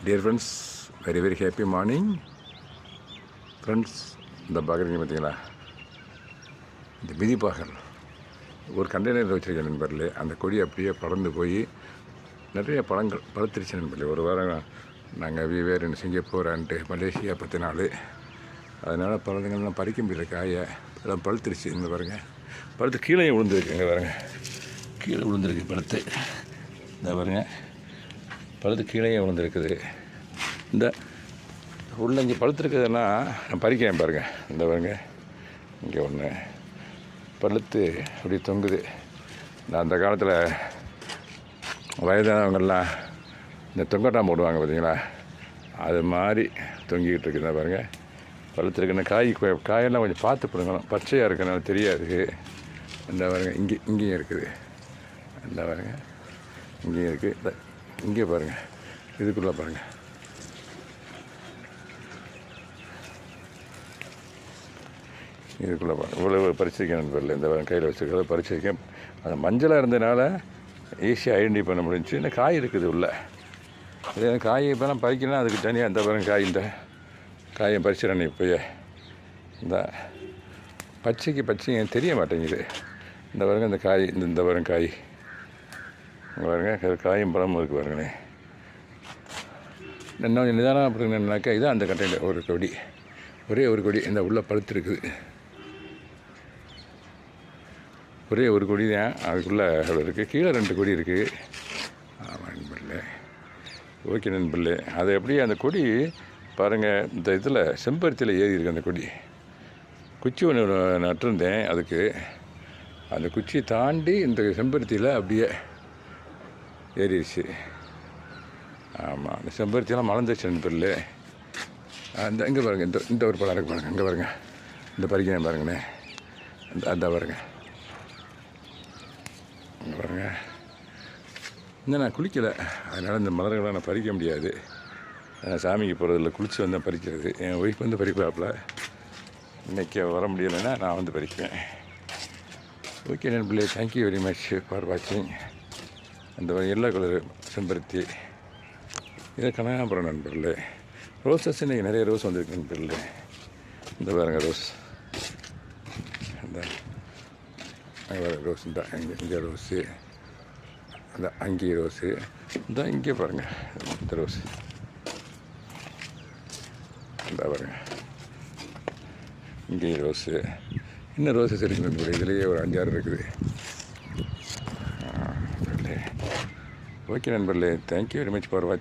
Dear friends, very very happy morning friends. இந்த பார்க்குறீங்க பார்த்தீங்களா, இந்த மிதிப்பாகல் ஒரு கண்டெய்னரில் வச்சுருக்கேன் நண்பர்களே. அந்த கொடி அப்படியே பறந்து போய் நிறைய பழங்கள் பழுத்துருச்சு நண்பர்களே. ஒரு வாரம் நாங்கள் வேறு சிங்கப்பூர் அண்டு மலேசியா 10 நாள், அதனால் பழங்கள்லாம் பறிக்க முடியல. காயை எல்லாம் பழுத்துருச்சு. இந்த பாருங்கள், பழுத்து கீழே விழுந்துருக்கு. இங்கே பாருங்கள், கீழே விழுந்துருக்கு பழுத்து. இந்த பாருங்கள், பழுத்து கீழே விழுந்துருக்குது. இந்த உள்ள இங்கே பழுத்துருக்குதுன்னா நான் பறிக்கிறேன் பாருங்கள். இந்த பாருங்கள், இங்கே ஒன்று பழுத்து அப்படி தொங்குது. நான் அந்த காலத்தில் வயதானவங்கள்லாம் இந்த தொங்கட்டான் போடுவாங்க பார்த்தீங்களா, அது மாதிரி தொங்கிக்கிட்டு இருக்குது. இந்த பாருங்கள், பழுத்துருக்குன்னு காயெல்லாம் கொஞ்சம் பார்த்து பிடுங்கணும். பச்சையாக இருக்கனால தெரியாது. இந்த பாருங்கள், இங்கேயும் இருக்குது. இந்த பாருங்கள், இங்கேயும் இருக்குது. இங்கே பாருங்கள், இதுக்குள்ளே பாருங்கள். இதுக்குள்ளே பாருங்கள், இவ்வளோ பறிச்சிருக்கேன் நண்பர்கள். இந்த கையில் வச்சுருக்கிறத பறிச்சிருக்கேன். அந்த மஞ்சளாக இருந்ததுனால ஈஸியாக ஐடென்டிஃபை பண்ண முடிஞ்சிச்சு. இந்த காய் இருக்குது உள்ள. இதே காய் இப்போலாம் பறிக்கணும், அதுக்கு தனியாக இந்த பாருங்கள் காய். இந்த காயை பறிச்சிடணும் இப்போயே. இந்த பச்சைக்கு தெரிய மாட்டேங்குது. இந்த பாருங்கள், இந்த காய், இந்த பாருங்கள் காய். இங்கே பாருங்கள், காயும் பழமும் இருக்குது பாருங்களேன். இன்னும் நிதானம் அப்படின்னாக்கா இதான் அந்த கட்டையில் ஒரு கொடி, ஒரே ஒரு கொடி இந்த உள்ளே பழுத்துருக்குது. ஒரே ஒரு கொடி தான் அதுக்குள்ளே அவ்வளோ இருக்குது. கீழே 2 கொடி இருக்குது. ஆமாம் நண்பர்களே, ஓகே நண்பர்களே. அது எப்படியே அந்த கொடி பாருங்கள், இந்த இதில் செம்பருத்தியில் ஏறி இருக்குது அந்த கொடி. குச்சி ஒன்று நட்டிருந்தேன் அதுக்கு. அந்த குச்சியை தாண்டி இந்த செம்பருத்தியில் அப்படியே ஏறிடுச்சு. ஆமாம், அந்த செம்பருத்தியெல்லாம் மலர்ந்துச்சு நண்பர்களே. அந்த இங்கே பாருங்கள், இந்த ஒரு பழம் இருக்குது பாருங்கள். இங்கே பாருங்கள், இந்த பறிக்கிறேன் பாருங்களேன். அந்த பாருங்கள், இங்கே பாருங்கள். இன்னும் நான் குளிக்கலை, அதனால் இந்த மலர்களை நான் பறிக்க முடியாது. சாமிக்கு போகிறதில்ல, குளித்து வந்தால் பறிக்கிறது. என் ஒய்ஃப் வந்து பறிப்பாப்பில். இன்றைக்கி வர முடியலைன்னா நான் வந்து பறிக்குவேன். ஓகே நண்பர்களே, தேங்க்யூ வெரி மச் ஃபார் வாட்சிங். அந்த எல்லோ கலர் செம்பருத்தி, இதை கனகாம்பரம் நண்பர்களே. ரோஸஸ் இன்றைக்கி நிறைய ரோஸ் வந்துருக்கு நண்பர்களே. இந்த பாருங்கள் ரோஸ், இந்த வேறு ரோஸ், இந்த இங்கே ரோஸு, அந்த அங்கே ரோஸு, இந்த இங்கே பாருங்கள் இந்த ரோஸு, இந்த பாருங்கள் இங்கே ரோஸு. இன்னும் ரோஸஸ் இருக்குது நண்பர்களே. இதுலேயே ஒரு 5-6 இருக்குது. ஓகே நண்பர்களே, தேங்க்யூ வெரி மச் ஃபார் வாட்சிங்.